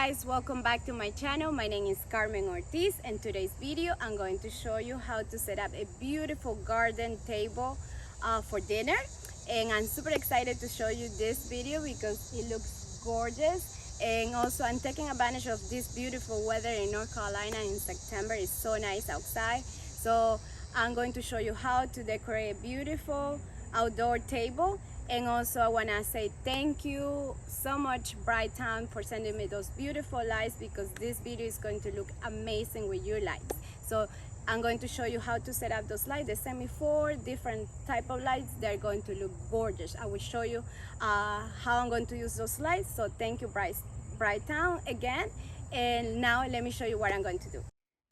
guys, welcome back to my channel. My name is Carmen Ortiz, and today's video I'm going to show you how to set up a beautiful garden table for dinner. And I'm super excited to show you this video because it looks gorgeous, and also I'm taking advantage of this beautiful weather in North Carolina in September. It's so nice outside, so I'm going to show you how to decorate a beautiful outdoor table. And also I want to say thank you so much, Brightown, for sending me those beautiful lights, because this video is going to look amazing with your lights. So I'm going to show you how to set up those lights. They sent me 4 different type of lights. They're going to look gorgeous. I will show you how I'm going to use those lights. So thank you, Brightown, again. And now let me show you what I'm going to do.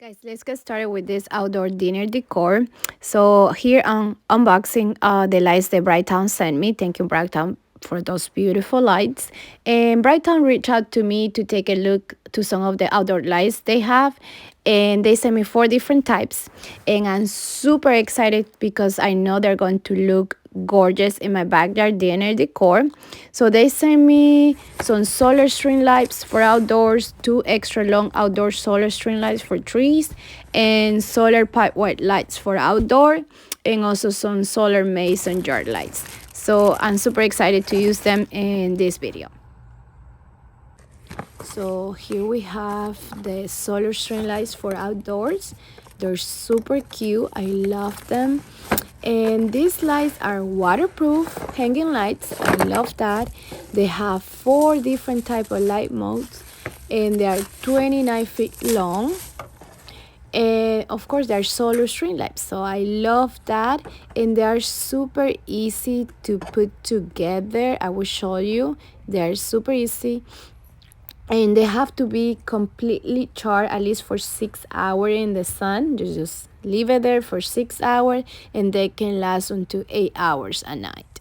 Guys, let's get started with this outdoor dinner decor. So here I'm unboxing the lights that Brightown sent me. Thank you, Brightown, for those beautiful lights. And Brightown reached out to me to take a look to some of the outdoor lights they have, and they sent me 4 different types, and I'm super excited because I know they're going to look gorgeous in my backyard dinner decor. So they sent me some solar string lights for outdoors, 2 extra long outdoor solar string lights for trees, and solar pipe white lights for outdoor, and also some solar mason jar lights. So I'm super excited to use them in this video. So here we have the solar string lights for outdoors. They're super cute. I love them. And these lights are waterproof hanging lights. I love that. They have 4 different type of light modes, and they are 29 feet long. And of course they're solar string lights, so I love that. And they are super easy to put together. I will show you. They're super easy, and they have to be completely charged at least for 6 hours in the sun. You just leave it there for 6 hours, and they can last until 8 hours a night.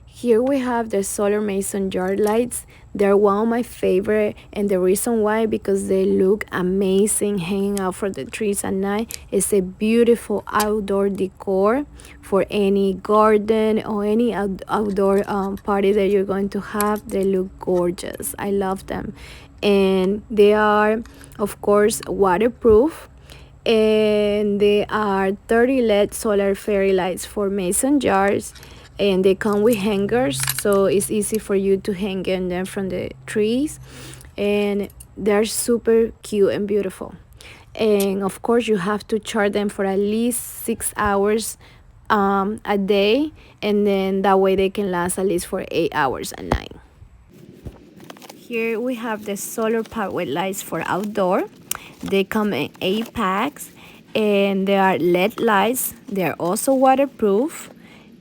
Here we have the solar mason jar lights. They're one of my favorite, and the reason why, because they look amazing hanging out for the trees at night. It's a beautiful outdoor decor for any garden or any outdoor party that you're going to have. They look gorgeous. I love them, and they are of course waterproof, and they are 30 LED solar fairy lights for mason jars. And they come with hangers, so it's easy for you to hang them from the trees, and they're super cute and beautiful. And of course you have to charge them for at least 6 hours a day, and then that way they can last at least for 8 hours a night. Here we have the solar powered lights for outdoor. They come in 8 packs, and they are LED lights. They're also waterproof,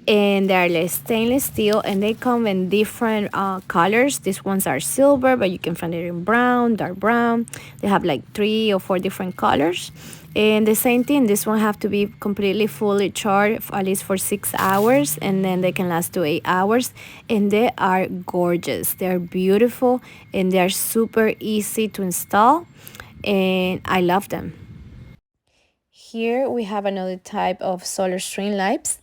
and they're stainless steel, and they come in different colors. These ones are silver, but you can find it in brown, dark brown. They have like 3 or 4 different colors. And the same thing, this one have to be completely fully charged for at least for 6 hours, and then they can last to 8 hours. And they are gorgeous. They're beautiful, and they're super easy to install, and I love them. Here we have another type of solar string lights.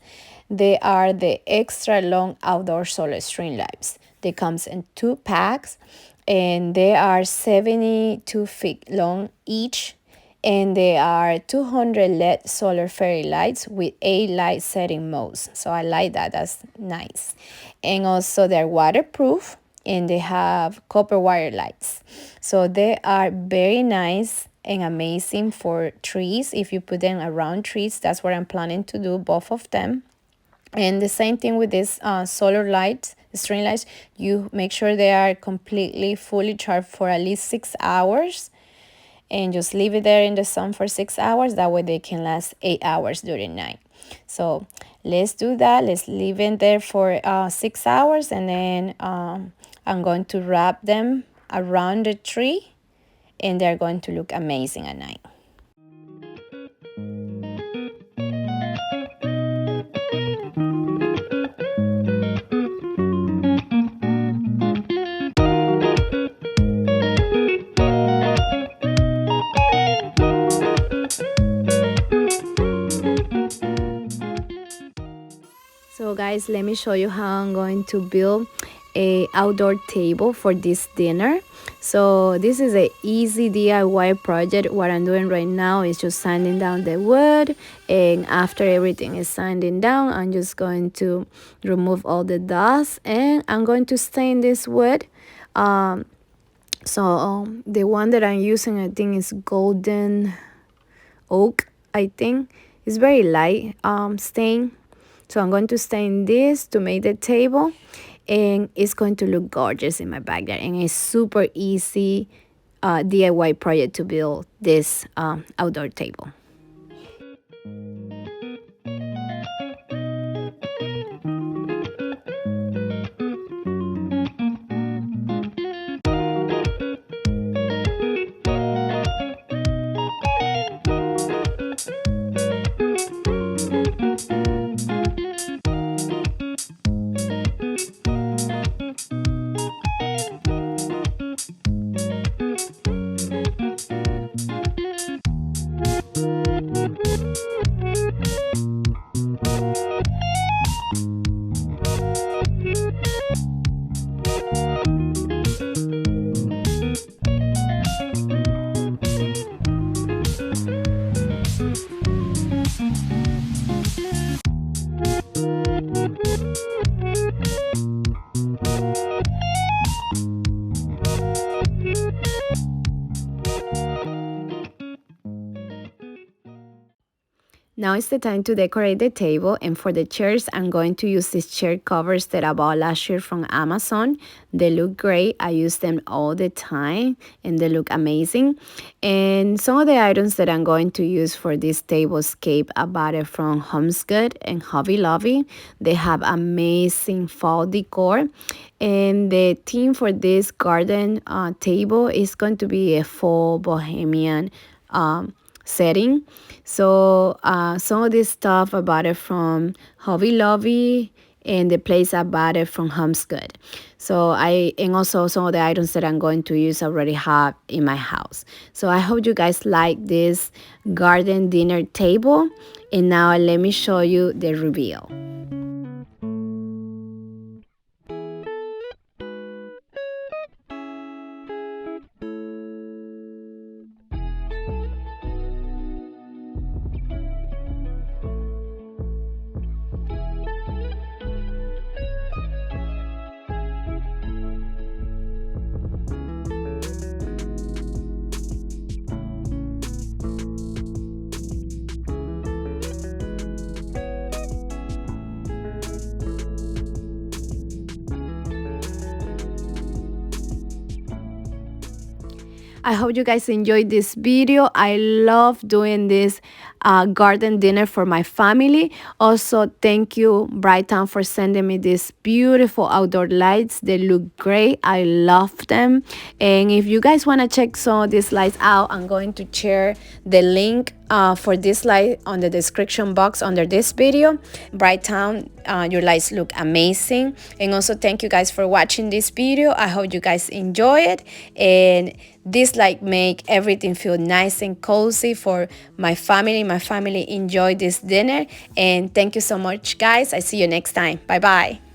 They are the extra long outdoor solar string lights. They comes in 2 packs, and they are 72 feet long each, and they are 200 LED solar fairy lights with 8 light setting modes. So I like that. That's nice. And also they're waterproof, and they have copper wire lights. So they are very nice and amazing for trees. If you put them around trees, that's what I'm planning to do, both of them. And the same thing with this solar light, string lights. You make sure they are completely fully charged for at least 6 hours, and just leave it there in the sun for 6 hours. That way they can last 8 hours during night. So let's do that. Let's leave it there for 6 hours, and then I'm going to wrap them around the tree, and they're going to look amazing at night. So guys, let me show you how I'm going to build a outdoor table for this dinner. So this is a easy DIY project. What I'm doing right now is just sanding down the wood, and after everything is sanding down, I'm just going to remove all the dust, and I'm going to stain this wood. The one that I'm using, I think, is golden oak. I think it's very light stain. So I'm going to stain this to make the table, and it's going to look gorgeous in my backyard, and it's super easy DIY project to build this outdoor table. Now it's the time to decorate the table, and for the chairs, I'm going to use these chair covers that I bought last year from Amazon. They look great. I use them all the time and they look amazing. And some of the items that I'm going to use for this tablescape, I bought it from HomeGoods and Hobby Lobby. They have amazing fall decor. And the theme for this garden table is going to be a fall bohemian setting. So some of this stuff I bought it from Hobby Lobby, and the place I bought it from HomeGoods. And also some of the items that I'm going to use I already have in my house. So I hope you guys like this garden dinner table. And now let me show you the reveal. I hope you guys enjoyed this video. I love doing this garden dinner for my family. Also, thank you, Brightown, for sending me these beautiful outdoor lights. They look great. I love them. And if you guys want to check some of these lights out, I'm going to share the link for this light on the description box under this video. Brightown, your lights look amazing. And also, thank you guys for watching this video. I hope you guys enjoy it. And this light make everything feel nice and cozy for my family. My family enjoy this dinner. And thank you so much, guys. I see you next time. Bye bye.